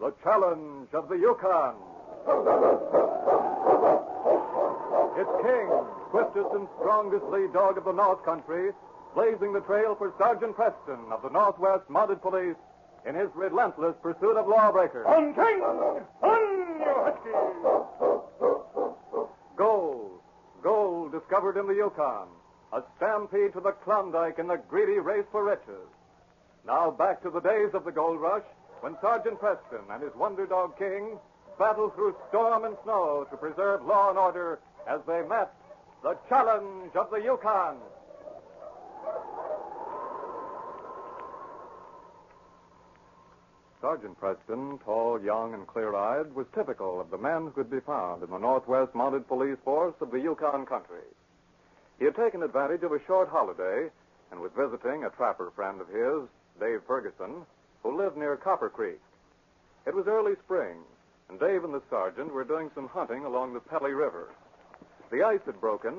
The challenge of the Yukon. It's King, swiftest and strongest lead dog of the North Country, blazing the trail for Sergeant Preston of the Northwest Mounted Police in his relentless pursuit of lawbreakers. On, King! On, you husky! Gold discovered in the Yukon. A stampede to the Klondike in the greedy race for riches. Now back to the days of the gold rush, when Sergeant Preston and his wonder dog King battled through storm and snow to preserve law and order as they met the challenge of the Yukon. Sergeant Preston, tall, young, and clear-eyed, was typical of the men who could be found in the Northwest Mounted Police Force of the Yukon country. He had taken advantage of a short holiday and was visiting a trapper friend of his, Dave Ferguson, who lived near Copper Creek. It was early spring, and Dave and the sergeant were doing some hunting along the Pelly River. The ice had broken,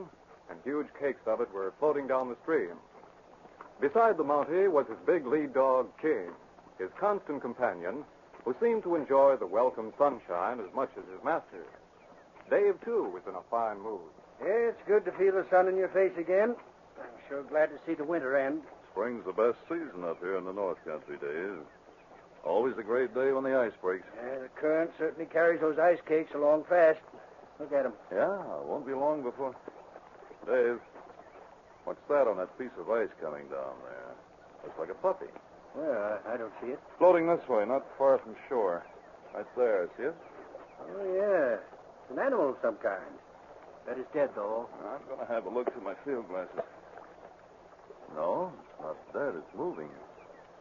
and huge cakes of it were floating down the stream. Beside the Mountie was his big lead dog, King, his constant companion, who seemed to enjoy the welcome sunshine as much as his master. Dave, too, was in a fine mood. Yeah, it's good to feel the sun in your face again. I'm sure glad to see the winter end. Spring's the best season up here in the North Country, Dave. Always a great day when the ice breaks. Yeah, the current certainly carries those ice cakes along fast. Look at them. Yeah, it won't be long before... Dave, what's that on that piece of ice coming down there? Looks like a puppy. Well, I don't see it. Floating this way, not far from shore. Right there, see it? Oh, yeah. It's an animal of some kind. Bet it's dead, though. I'm going to have a look through my field glasses. No, it's not dead. It's moving.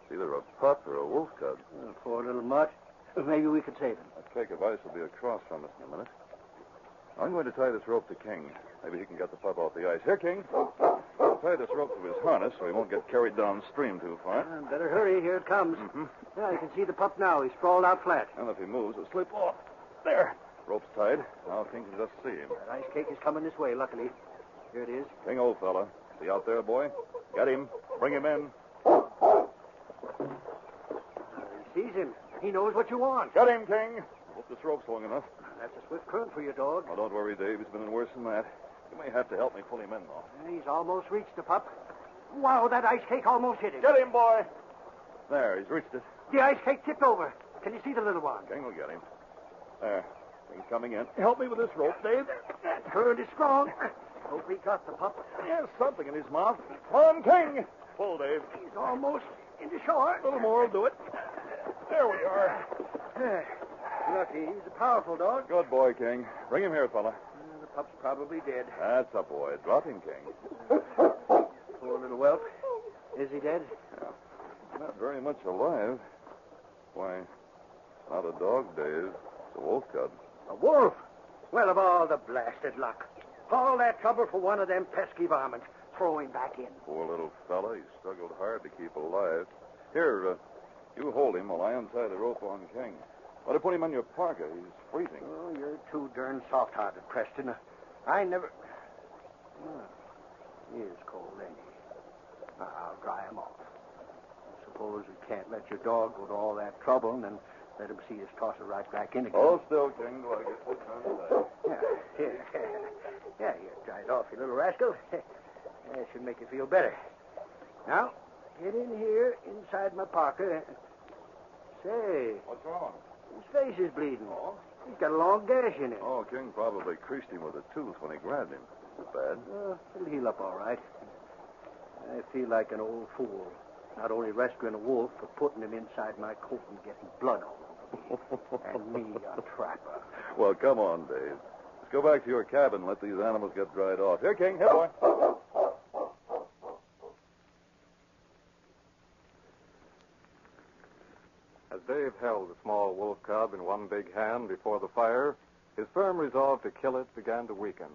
It's either a pup or a wolf cub. Oh, poor little mutt. Maybe we could save him. That cake of ice will be across from us in a minute. I'm going to tie this rope to King. Maybe he can get the pup off the ice. Here, King. I'll tie this rope to his harness so he won't get carried downstream too far. Better hurry. Here it comes. Mm-hmm. Yeah, you can see the pup now. He's sprawled out flat. And if he moves, it'll slip off. There. Rope's tied. Now King can just see him. That ice cake is coming this way, luckily. Here it is. King, old fella. See out there, boy? Get him. Bring him in. He sees him. He knows what you want. Get him, King. Hope this rope's long enough. That's a swift current for your dog. Oh, don't worry, Dave. He's been in worse than that. You may have to help me pull him in, though. He's almost reached the pup. Wow, that ice cake almost hit him. Get him, boy. There, he's reached it. The ice cake tipped over. Can you see the little one? King will get him. There. King's coming in. Help me with this rope, Dave. That current is strong. Hope he got the pup. There's something in his mouth. Come on, King. Pull, Dave. He's almost into shore. A little more will do it. There we are. Lucky. He's a powerful dog. Good boy, King. Bring him here, fella. The pup's probably dead. That's a boy. Drop him, King. Poor little whelp. Is he dead? Yeah. Not very much alive. Why, not a dog, Dave. It's a wolf cub. A wolf? Well, of all the blasted luck. All that trouble for one of them pesky varmints. Throw him back in. Poor little fella. He struggled hard to keep alive. Here, you hold him while I untie the rope on King. Better put him on your parka. He's freezing. Oh, you're too darn soft-hearted, Preston. I never... Oh, he is cold, ain't he? I'll dry him off. I suppose we can't let your dog go to all that trouble and then let him see us toss her right back in again. Hold still, King, till I get this untied. Yeah, you're dried off, you little rascal. That should make you feel better. Now, get in here inside my parka. Say, What's wrong? his face is bleeding. He's got a long gash in it. Oh, King probably creased him with a tooth when he grabbed him. Not bad. It'll heal up all right. I feel like an old fool. Not only rescuing a wolf, but putting him inside my coat and getting blood all over me. And me, a trapper. Well, come on, Dave. Let's go back to your cabin and let these animals get dried off. Here, King. Here, boy. As Dave held the small wolf cub in one big hand before the fire, his firm resolve to kill it began to weaken.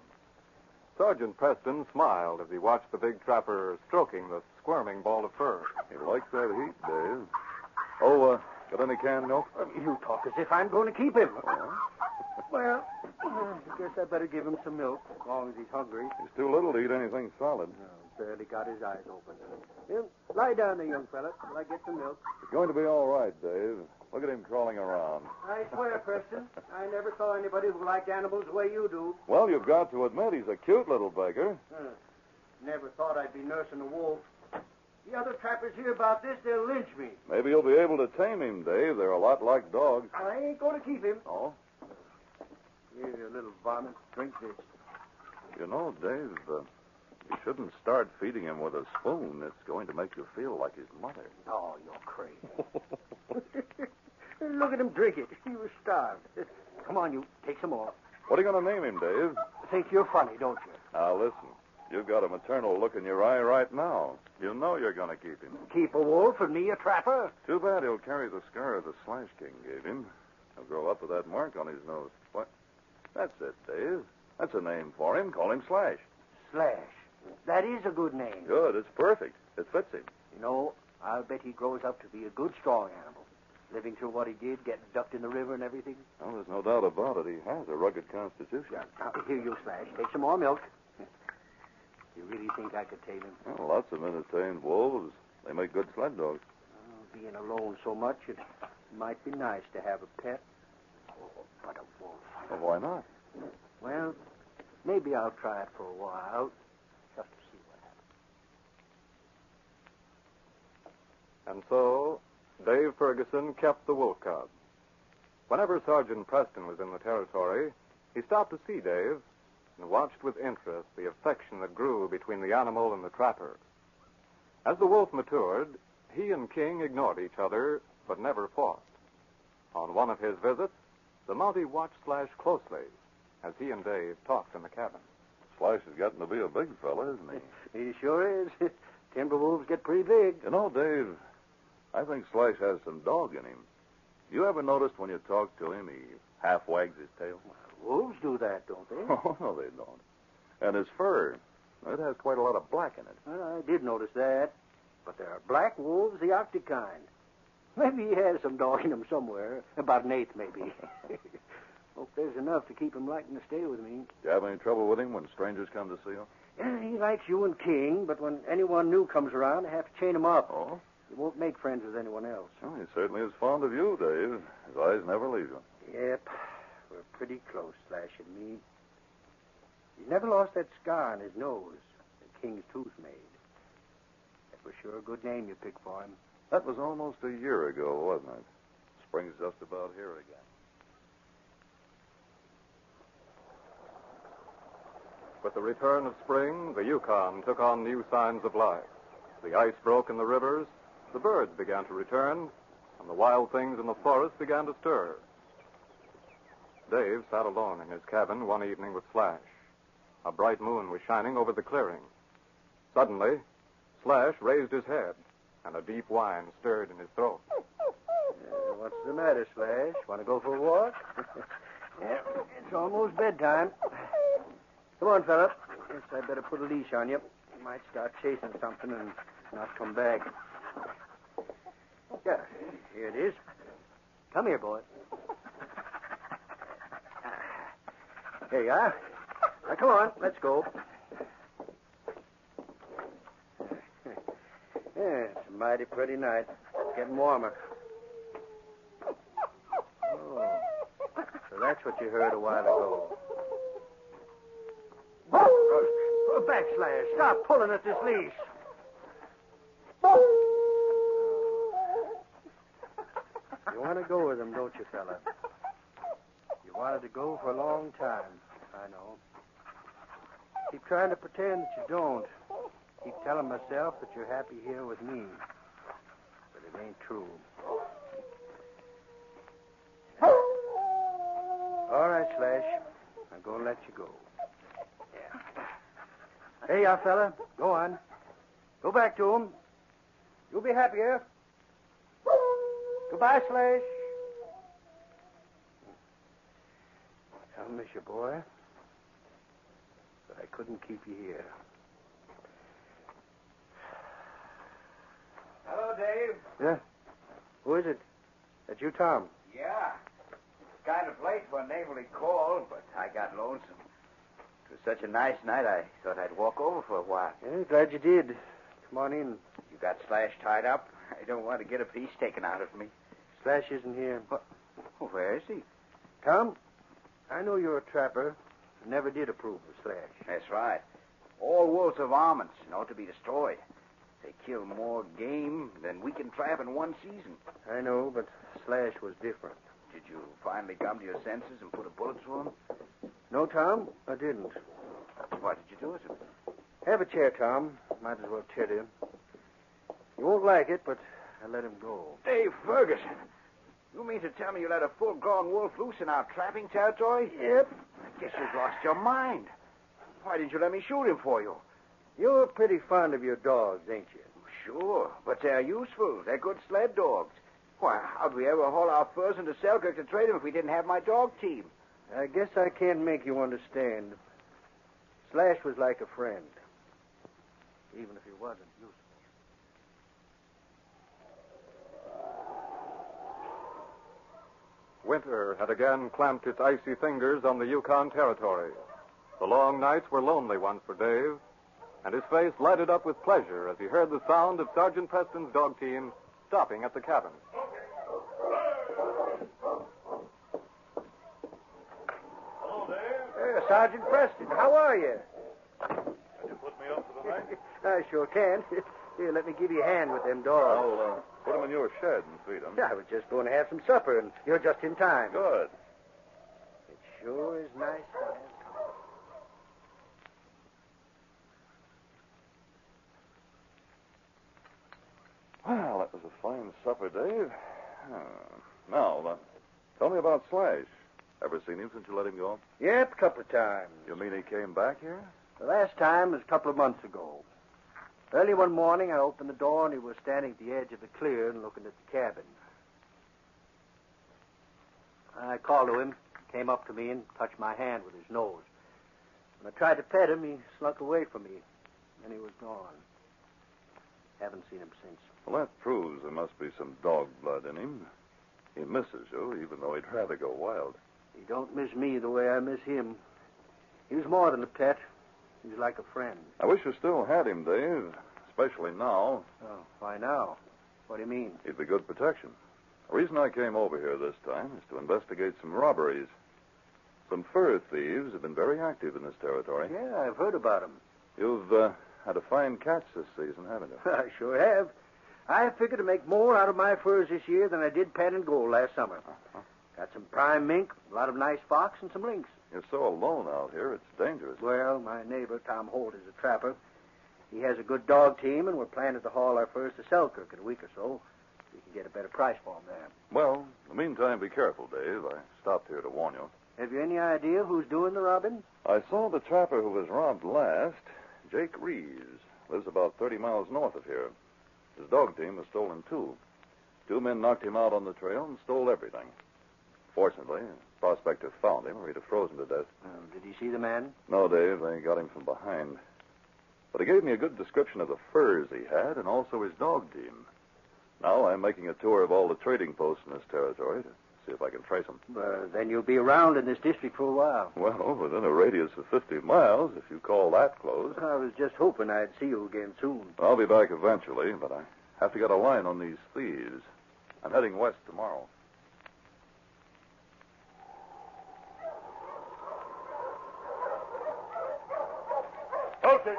Sergeant Preston smiled as he watched the big trapper stroking the squirming ball of fur. He likes that heat, Dave. Oh, got any canned milk? You talk as if I'm going to keep him. Well, I guess I better give him some milk as long as he's hungry. He's too little to eat anything solid. Barely got his eyes open. Lie down there, young fella, till I get some milk. It's going to be all right, Dave. Look at him crawling around. I swear, Preston, I never saw anybody who liked animals the way you do. Well, you've got to admit he's a cute little beggar. Never thought I'd be nursing a wolf. The other trappers hear about this, they'll lynch me. Maybe you'll be able to tame him, Dave. They're a lot like dogs. I ain't going to keep him. Oh? Here, you little varmint. Drink this. You know, Dave, you shouldn't start feeding him with a spoon. It's going to make you feel like his mother. Oh, you're crazy. Look at him drink it. He was starved. Come on, you. Take some more. What are you going to name him, Dave? Think you're funny, don't you? Now, listen. You've got a maternal look in your eye right now. You know you're going to keep him. Keep a wolf and me a trapper? Too bad he'll carry the scar the Slash King gave him. He'll grow up with that mark on his nose. What? That's it, Dave. That's a name for him. Call him Slash. Slash. That is a good name. Good. It's perfect. It fits him. You know, I'll bet he grows up to be a good, strong animal. Living through what he did, getting ducked in the river and everything. Well, there's no doubt about it. He has a rugged constitution. Yeah. Now, here, you Slash. Take some more milk. You really think I could tame him? Well, lots of men have tamed wolves. They make good sled dogs. Being alone so much, it might be nice to have a pet. Oh, but a wolf. Well, why not? Well, maybe I'll try it for a while, just to see what happens. And so, Dave Ferguson kept the wolf cub. Whenever Sergeant Preston was in the territory, he stopped to see Dave and watched with interest the affection that grew between the animal and the trapper. As the wolf matured, he and King ignored each other, but never fought. On one of his visits, the Mountie watched Slash closely as he and Dave talked in the cabin. Slash has gotten to be a big fella, isn't he? He sure is. Timber wolves get pretty big. You know, Dave, I think Slash has some dog in him. You ever noticed when you talk to him, he half wags his tail? Wolves do that, don't they? Oh, no, they don't. And his fur, it has quite a lot of black in it. Well, I did notice that. But there are black wolves, the Arctic kind. Maybe he has some dog in him somewhere. About an eighth, maybe. Hope there's enough to keep him liking to stay with me. Do you have any trouble with him when strangers come to see him? Yeah, he likes you and King, but when anyone new comes around, I have to chain him up. Oh? He won't make friends with anyone else. Well, he certainly is fond of you, Dave. His eyes never leave you. Yep. We're pretty close, Slash and me. He's never lost that scar on his nose that King's tooth made. That was sure a good name you picked for him. That was almost a year ago, wasn't it? Spring's just about here again. With the return of spring, the Yukon took on new signs of life. The ice broke in the rivers, the birds began to return, and the wild things in the forest began to stir. Dave sat alone in his cabin one evening with Slash. A bright moon was shining over the clearing. Suddenly, Slash raised his head, and a deep whine stirred in his throat. What's the matter, Slash? Want to go for a walk? Yeah, it's almost bedtime. Come on, fella. Guess I better put a leash on you. You might start chasing something and not come back. Yeah, here it is. Come here, boy. Here you are. Now, come on, let's go. Yeah, it's a mighty pretty night. It's getting warmer. Oh, so that's what you heard a while ago. Oh, back, Slash. Stop pulling at this leash. You want to go with him, don't you, fella? You wanted to go for a long time. I know. Keep trying to pretend that you don't. Keep telling myself that you're happy here with me. But it ain't true. All right, Slash. I'm going to let you go. Yeah. Hey, young fella. Go on. Go back to him. You'll be happier. Goodbye, Slash. I'll miss you, boy. But I couldn't keep you here. Hello, Dave. Yeah? Who is it? That you, Tom? Yeah. It's kind of late for an neighborly call, but I got lonesome. It was such a nice night, I thought I'd walk over for a while. Yeah, glad you did. Come on in. You got Slash tied up? I don't want to get a piece taken out of me. Slash isn't here. What? Where is he? Tom, I know you're a trapper. Never did approve of Slash. That's right. All wolves are varmints and ought to be destroyed. They kill more game than we can trap in one season. I know, but Slash was different. Did you finally come to your senses and put a bullet through him? No, Tom, I didn't. What did you do with him? Have a chair, Tom. Might as well tell you. You won't like it, but I let him go. Dave Ferguson. You mean to tell me you let a full-grown wolf loose in our trapping territory? Yep. I guess you've lost your mind. Why didn't you let me shoot him for you? You're pretty fond of your dogs, ain't you? Sure, but they're useful. They're good sled dogs. Why, how'd we ever haul our furs into Selkirk to trade them if we didn't have my dog team? I guess I can't make you understand. Slash was like a friend, even if he wasn't useful. Winter had again clamped its icy fingers on the Yukon territory. The long nights were lonely ones for Dave, and his face lighted up with pleasure as he heard the sound of Sergeant Preston's dog team stopping at the cabin. Hello, Dave. Sergeant Preston, how are you? Can you put me up for the night? I sure can. Here, let me give you a hand with them dogs. I'll put them in your shed and feed them. I was just going to have some supper, and you're just in time. Good. It sure is nice to have company. Well, that was a fine supper, Dave. Now, tell me about Slash. Ever seen him since you let him go? Yep, a couple of times. You mean he came back here? The last time was a couple of months ago. Early one morning, I opened the door, and he was standing at the edge of the clearing looking at the cabin. I called to him, came up to me, and touched my hand with his nose. When I tried to pet him, he slunk away from me, and he was gone. Haven't seen him since. Well, that proves there must be some dog blood in him. He misses you, even though he'd rather go wild. He don't miss me the way I miss him. He was more than a pet. He was like a friend. I wish you still had him, Dave, especially now. Oh, why now? What do you mean? He'd be good protection. The reason I came over here this time is to investigate some robberies. Some fur thieves have been very active in this territory. Yeah, I've heard about him. You've had a fine catch this season, haven't you? I sure have. I figured to make more out of my furs this year than I did pan and gold last summer. Got some prime mink, a lot of nice fox, and some lynx. You're so alone out here, it's dangerous. Well, my neighbor, Tom Holt, is a trapper. He has a good dog team, and we're planning to haul our furs to Selkirk in a week or so. We can get a better price for them there. Well, in the meantime, be careful, Dave. I stopped here to warn you. Have you any idea who's doing the robbing? I saw the trapper who was robbed last, Jake Reeves. Lives about 30 miles north of here. His dog team was stolen, too. 2 men knocked him out on the trail and stole everything. Fortunately, a prospector found him, or he'd have frozen to death. Did he see the man? No, Dave. They got him from behind. But he gave me a good description of the furs he had and also his dog team. Now I'm making a tour of all the trading posts in this territory to see if I can trace them. Then you'll be around in this district for a while. Well, within a radius of 50 miles, if you call that close. I was just hoping I'd see you again soon. I'll be back eventually, but I have to get a line on these thieves. I'm heading west tomorrow. Okay.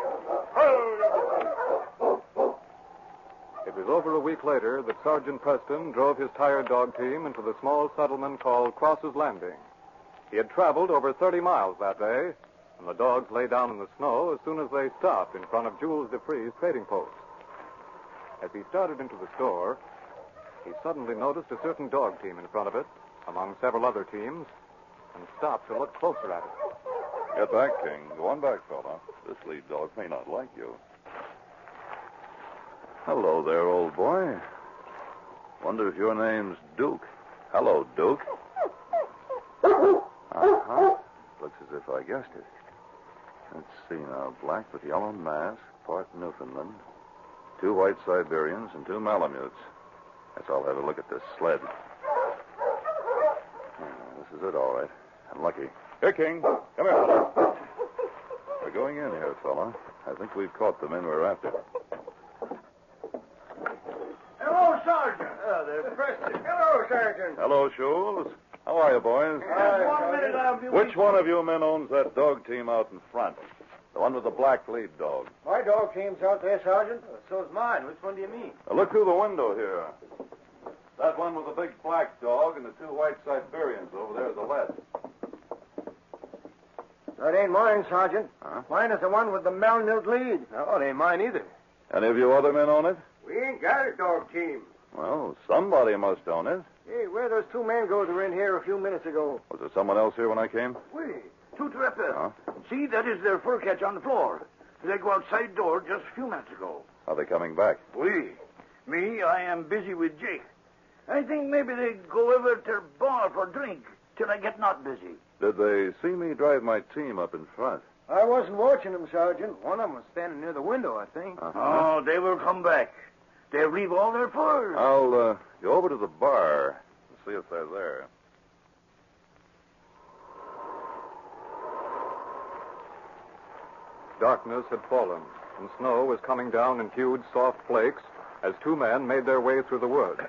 It was over a week later that Sergeant Preston drove his tired dog team into the small settlement called Cross's Landing. He had traveled over 30 miles that day, and the dogs lay down in the snow as soon as they stopped in front of Jules Dupree's trading post. As he started into the store, he suddenly noticed a certain dog team in front of it, among several other teams, and stopped to look closer at it. Get back, King. Go on back, fella. This lead dog may not like you. Hello there, old boy. Wonder if your name's Duke. Hello, Duke. Uh-huh. Looks as if I guessed it. Let's see now. Black with yellow mask, part Newfoundland, 2 white Siberians, and 2 Malamutes. Guess I'll have a look at this sled. This is it, all right. I'm lucky. Here, King. Come here, fella. We're going in here, fella. I think we've caught the men we're after. Hello, Sergeant. Oh, they're Preston. Hello, Sergeant. Hello, Schultz. How are you, boys? Which one of you men owns that dog team out in front? The one with the black lead dog. My dog team's out there, Sergeant. So's mine. Which one do you mean? Now look through the window here. That one with the big black dog and the two white Siberians over there to the left. That ain't mine, Sergeant. Huh? Mine is the one with the malnourished lead. No, it ain't mine either. Any of you other men own it? We ain't got a dog team. Well, somebody must own it. Hey, where those two mangoes were in here a few minutes ago? Was there someone else here when I came? Oui, two trappers. Huh? See, that is their fur catch on the floor. They go outside door just a few minutes ago. Are they coming back? Oui. Me, I am busy with Jake. I think maybe they go over to their bar for drink till I get not busy. Did they see me drive my team up in front? I wasn't watching them, Sergeant. One of them was standing near the window, I think. Oh, they will come back. They'll leave all their furs. I'll go over to the bar and see if they're there. Darkness had fallen, and snow was coming down in huge, soft flakes as two men made their way through the woods.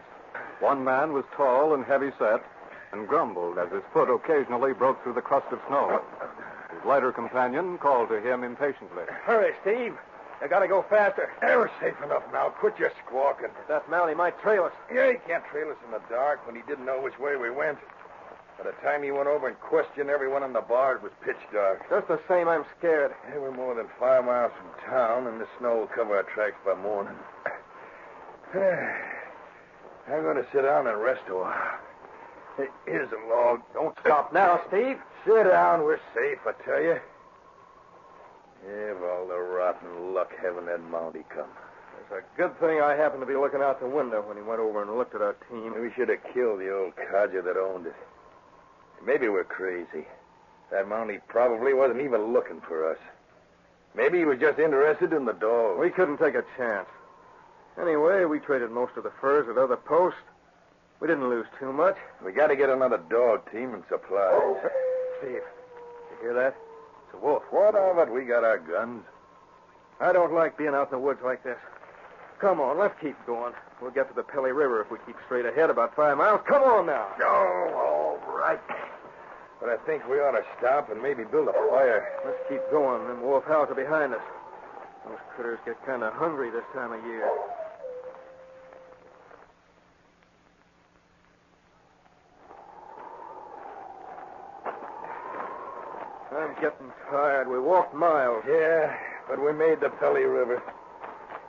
One man was tall and heavy-set and grumbled as his foot occasionally broke through the crust of snow. His lighter companion called to him impatiently. Hurry, Steve. I gotta go faster. We're safe enough now. Quit your squawking. That Mountie might trail us. Yeah, he can't trail us in the dark when he didn't know which way we went. By the time he went over and questioned everyone in the bar, it was pitch dark. Just the same, I'm scared. Hey, we're more than 5 miles from town, and the snow will cover our tracks by morning. I'm going to sit down and rest a while. Hey, here's a log. Don't stop now, Steve. Sit down. We're safe, I tell you. Yeah, of all the rotten luck having that Mountie come. It's a good thing I happened to be looking out the window when he went over and looked at our team. We should have killed the old codger that owned it. Maybe we're crazy. That Mountie probably wasn't even looking for us. Maybe he was just interested in the dog. We couldn't take a chance. Anyway, we traded most of the furs at other posts. We didn't lose too much. We got to get another dog team and supplies. Steve, you hear that? It's a wolf. What of it? We got our guns. I don't like being out in the woods like this. Come on, let's keep going. We'll get to the Pelly River if we keep straight ahead about 5 miles. Come on now. Oh, all right. But I think we ought to stop and maybe build a fire. Let's keep going. Them wolf hounds are behind us. Those critters get kind of hungry this time of year. I'm getting tired. We walked miles. Yeah, but we made the Pelly River.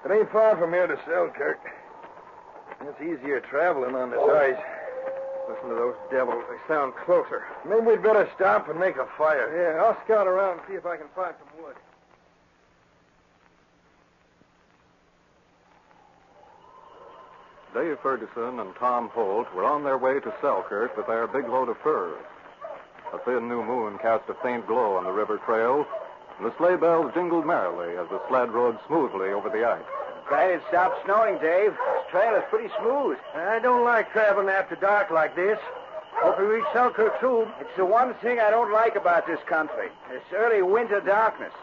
It ain't far from here to Selkirk. It's easier traveling on this ice. Listen to those devils. They sound closer. Maybe we'd better stop and make a fire. Yeah, I'll scout around and see if I can find some wood. Dave Ferguson and Tom Holt were on their way to Selkirk with their big load of furs. A thin new moon cast a faint glow on the river trail, and the sleigh bells jingled merrily as the sled rode smoothly over the ice. Glad it stopped snowing, Dave. This trail is pretty smooth. I don't like traveling after dark like this. Hope we reach Selkirk soon. It's the one thing I don't like about this country. This early winter darkness.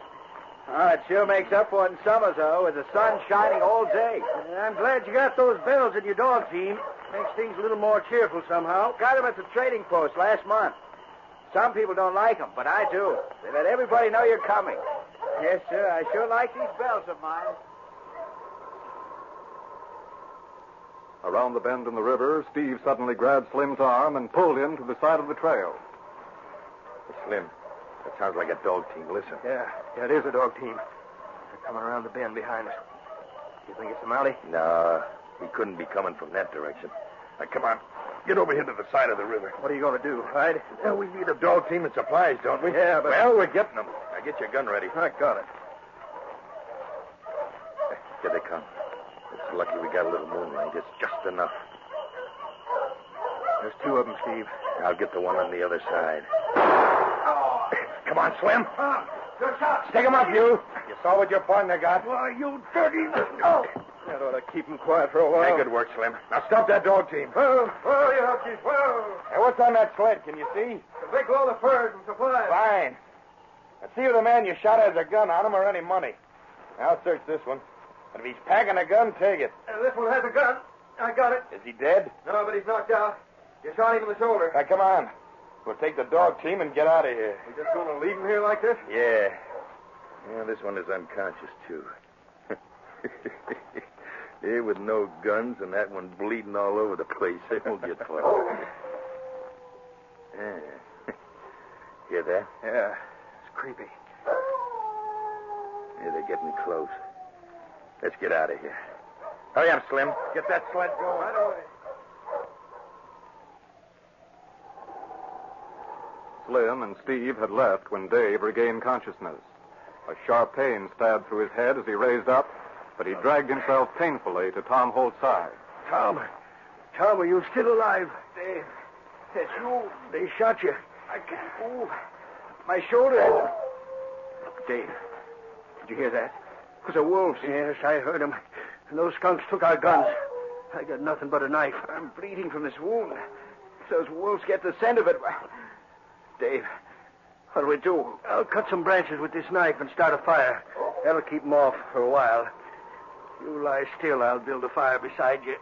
Oh, it sure makes up for it in summer, though, with the sun shining all day. I'm glad you got those bells in your dog team. Makes things a little more cheerful somehow. Got them at the trading post last month. Some people don't like them, but I do. They let everybody know you're coming. Yes, sir, I sure like these bells of mine. Around the bend in the river, Steve suddenly grabbed Slim's arm and pulled him to the side of the trail. Slim, that sounds like a dog team. Listen. Yeah, it is a dog team. They're coming around the bend behind us. You think it's a Mountie? No, he couldn't be coming from that direction. Now, come on. Get over here to the side of the river. What are you going to do, hide? Yeah, we need a dog team and supplies, don't we? Yeah, but... Well, we're getting them. Now, get your gun ready. I got it. Here they come. It's lucky we got a little moonlight. It's just enough. There's two of them, Steve. I'll get the one on the other side. Oh. Come on, Slim. Good shot. Stick him up, you. You saw what your partner got. Why, you dirty... Oh. That ought to keep him quiet for a while. Hey, good work, Slim. Now stop that dog team. Whoa, you huskies, whoa. Hey, what's on that sled? Can you see? The big load of furs and supplies. Fine. Let's see if the man you shot has a gun on him or any money. I'll search this one. And if he's packing a gun, take it. This one has a gun. I got it. Is he dead? No, but he's knocked out. You shot him in the shoulder. Now, come on. We'll take the dog team and get out of here. You just going to leave him here like this? Yeah. Yeah, this one is unconscious, too. Here with no guns and that one bleeding all over the place. They won't get far. Yeah. Hear that? Yeah. It's creepy. Yeah, they're getting close. Let's get out of here. Hurry up, Slim. Get that sled going. Right away. Slim and Steve had left when Dave regained consciousness. A sharp pain stabbed through his head as he raised up, but he dragged himself painfully to Tom Holt's side. Tom, are you still alive? Dave, it's you. They shot you. I can't move. My shoulder. Dave, did you hear that? It was a wolf. Yes, I heard him. And those skunks took our guns. I got nothing but a knife. I'm bleeding from this wound. If those wolves get the scent of it... Dave, what do we do? I'll cut some branches with this knife and start a fire. That'll keep them off for a while. You lie still. I'll build a fire beside you.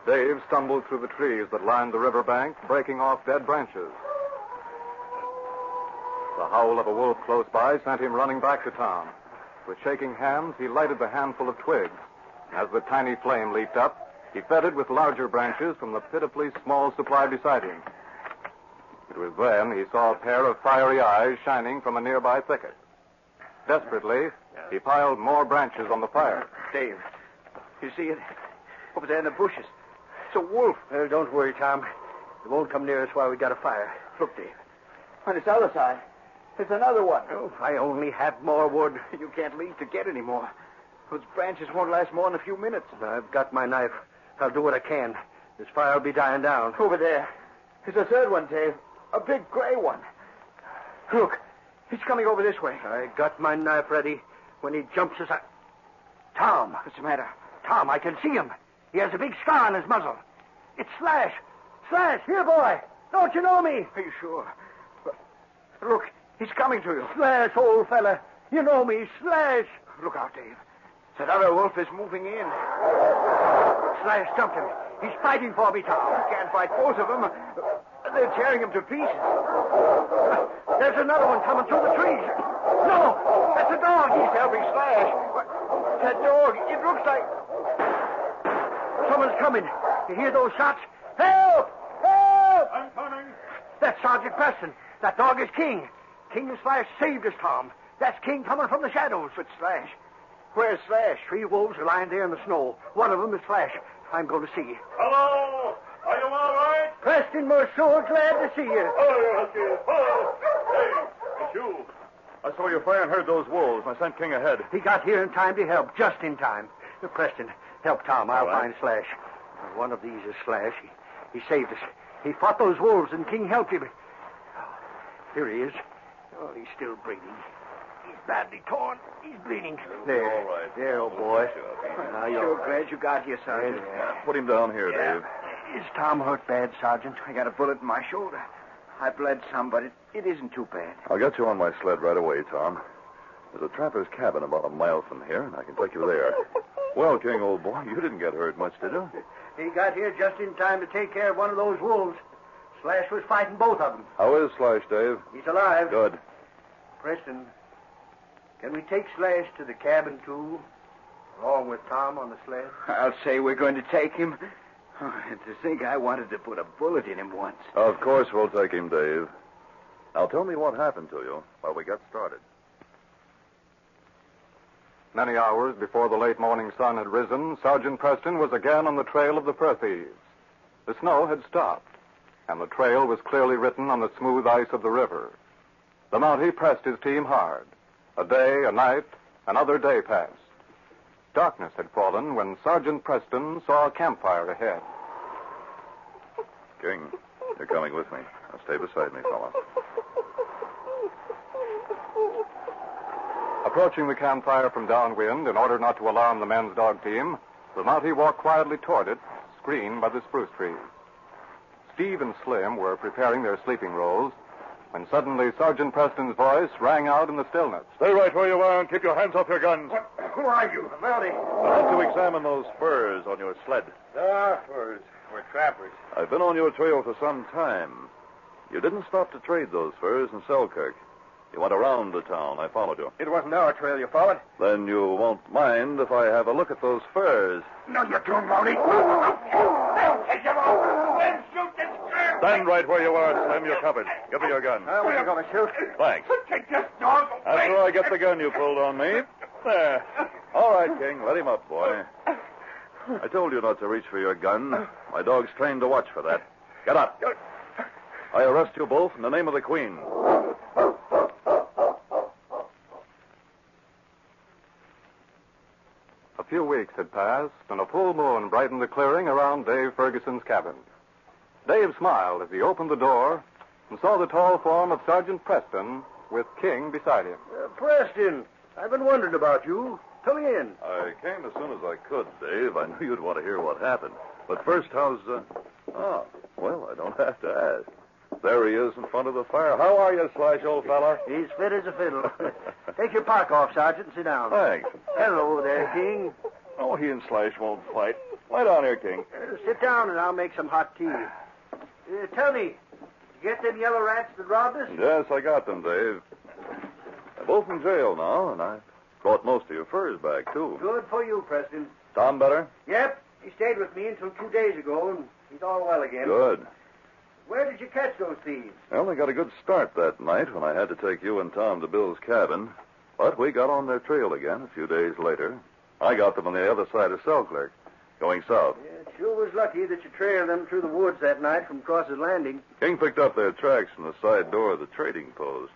Dave stumbled through the trees that lined the riverbank, breaking off dead branches. The howl of a wolf close by sent him running back to Tom. With shaking hands, he lighted the handful of twigs. As the tiny flame leaped up, he fed it with larger branches from the pitifully small supply beside him. It was then he saw a pair of fiery eyes shining from a nearby thicket. Desperately, he piled more branches on the fire. Dave, you see it? Over there in the bushes. It's a wolf. Well, don't worry, Tom. It won't come near us while we got a fire. Look, Dave. On this other side, there's another one. Oh, if I only had more wood. You can't leave to get any more. Those branches won't last more than a few minutes. I've got my knife. I'll do what I can. This fire will be dying down. Over there. There's a third one, Dave. A big gray one. Look, he's coming over this way. I got my knife ready. When he jumps aside... Tom. What's the matter? Tom, I can see him. He has a big scar on his muzzle. It's Slash. Slash, here, boy. Don't you know me? Are you sure? Look, he's coming to you. Slash, old fella. You know me, Slash. Look out, Dave. That other wolf is moving in. Slash jumped him. He's fighting for me, Tom. You can't fight both of them. They're tearing him to pieces. There's another one coming through the trees. No, that's a dog. He's helping Slash. That dog, it looks like... Someone's coming. You hear those shots? Help! Help! I'm coming. That's Sergeant Preston. That dog is King. King and Slash saved us, Tom. That's King coming from the shadows. But Slash... Where's Slash? 3 wolves are lying there in the snow. One of them is Slash. I'm going to see. Hello! Are you all right? Preston, we're so glad to see you. Oh, you're Hey, it's you. I saw your fire and heard those wolves. I sent King ahead. He got here in time to help, just in time. Preston, help Tom. I'll find Slash. One of these is Slash. He saved us. He fought those wolves, and King helped him. Oh, here he is. Oh, he's still breathing. He's badly torn. He's bleeding. There. All right. There, old boy. I'm sure glad you got here, Sergeant. Put him down here, Dave. Is Tom hurt bad, Sergeant? I got a bullet in my shoulder. I bled some, but it isn't too bad. I'll get you on my sled right away, Tom. There's a trapper's cabin about a mile from here, and I can take you there. Well, King, old boy, you didn't get hurt much, did you? He got here just in time to take care of one of those wolves. Slash was fighting both of them. How is Slash, Dave? He's alive. Good. Preston, can we take Slash to the cabin, too? Along with Tom on the sled? I'll say we're going to take him. Oh, and to think I wanted to put a bullet in him once. Of course we'll take him, Dave. Now tell me what happened to you while we got started. Many hours before the late morning sun had risen, Sergeant Preston was again on the trail of the fur thieves. The snow had stopped, and the trail was clearly written on the smooth ice of the river. The Mountie pressed his team hard. A day, a night, another day passed. Darkness had fallen when Sergeant Preston saw a campfire ahead. King, you're coming with me. Now stay beside me, fella. Approaching the campfire from downwind in order not to alarm the men's dog team, the Mountie walked quietly toward it, screened by the spruce trees. Steve and Slim were preparing their sleeping rolls when suddenly Sergeant Preston's voice rang out in the stillness. Stay right where you are and keep your hands off your guns. Who are you? Mountie. I'd like to examine those furs on your sled. There are furs. We're trappers. I've been on your trail for some time. You didn't stop to trade those furs in Selkirk. You went around the town. I followed you. It wasn't our trail you followed. Then you won't mind if I have a look at those furs. No, you don't, Rowdy. They'll take you off. They'll shoot this girl. Stand right where you are, Slim. You're covered. Give me your gun. What are you going to shoot? Thanks. Take this dog away. After I get the gun you pulled on me. There. All right, King. Let him up, boy. I told you not to reach for your gun. My dog's trained to watch for that. Get up. I arrest you both in the name of the Queen. A few weeks had passed, and a full moon brightened the clearing around Dave Ferguson's cabin. Dave smiled as he opened the door and saw the tall form of Sergeant Preston with King beside him. Preston, I've been wondering about you. Come in. I came as soon as I could, Dave. I knew you'd want to hear what happened. But first, how's... Oh, well, I don't have to ask. There he is in front of the fire. How are you, Slash, old fella? He's fit as a fiddle. Take your pack off, Sergeant, and sit down. Thanks. Hello there, King. Oh, he and Slash won't fight. Lie down here, King. Sit down, and I'll make some hot tea. Tell me, did you get them yellow rats that robbed us? Yes, I got them, Dave. They're both in jail now, and I brought most of your furs back, too. Good for you, Preston. Tom better? Yep, he stayed with me until 2 days ago, and he's all well again. Good. Where did you catch those thieves? Well, they got a good start that night when I had to take you and Tom to Bill's cabin. But we got on their trail again a few days later. I got them on the other side of Selkirk, going south. Yeah, it sure was lucky that you trailed them through the woods that night from Cross's Landing. King picked up their tracks from the side door of the trading post.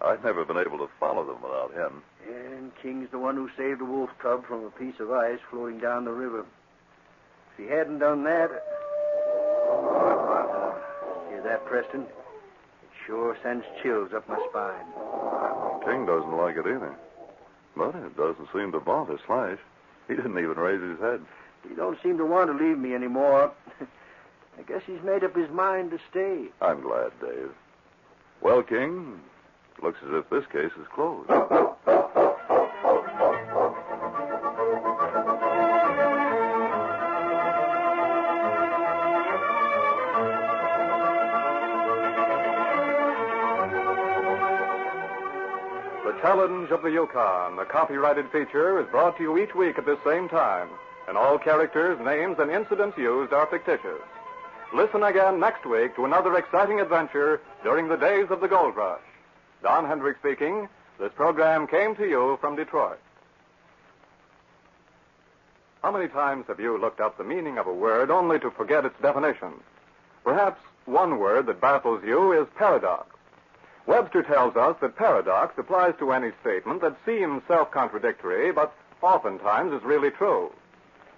I'd never been able to follow them without him. And King's the one who saved a wolf cub from a piece of ice floating down the river. If he hadn't done that... hear that, Preston? It sure sends chills up my spine. King doesn't like it either. But it doesn't seem to bother Slash. He didn't even raise his head. He don't seem to want to leave me anymore. I guess he's made up his mind to stay. I'm glad, Dave. Well, King, looks as if this case is closed. The Challenge of the Yukon, a copyrighted feature, is brought to you each week at this same time, and all characters, names, and incidents used are fictitious. Listen again next week to another exciting adventure during the days of the gold rush. Don Hendrick speaking. This program came to you from Detroit. How many times have you looked up the meaning of a word only to forget its definition? Perhaps one word that baffles you is paradox. Webster tells us that paradox applies to any statement that seems self-contradictory, but oftentimes is really true.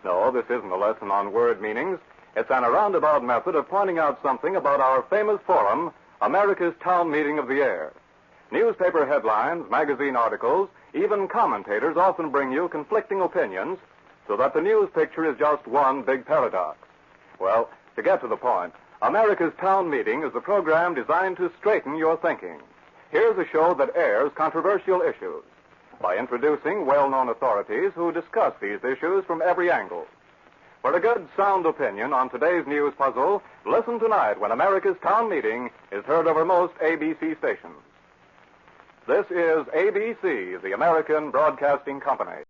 No, this isn't a lesson on word meanings. It's an roundabout method of pointing out something about our famous forum, America's Town Meeting of the Air. Newspaper headlines, magazine articles, even commentators often bring you conflicting opinions, so that the news picture is just one big paradox. Well, to get to the point, America's Town Meeting is a program designed to straighten your thinking. Here's a show that airs controversial issues by introducing well-known authorities who discuss these issues from every angle. For a good, sound opinion on today's news puzzle, listen tonight when America's Town Meeting is heard over most ABC stations. This is ABC, the American Broadcasting Company.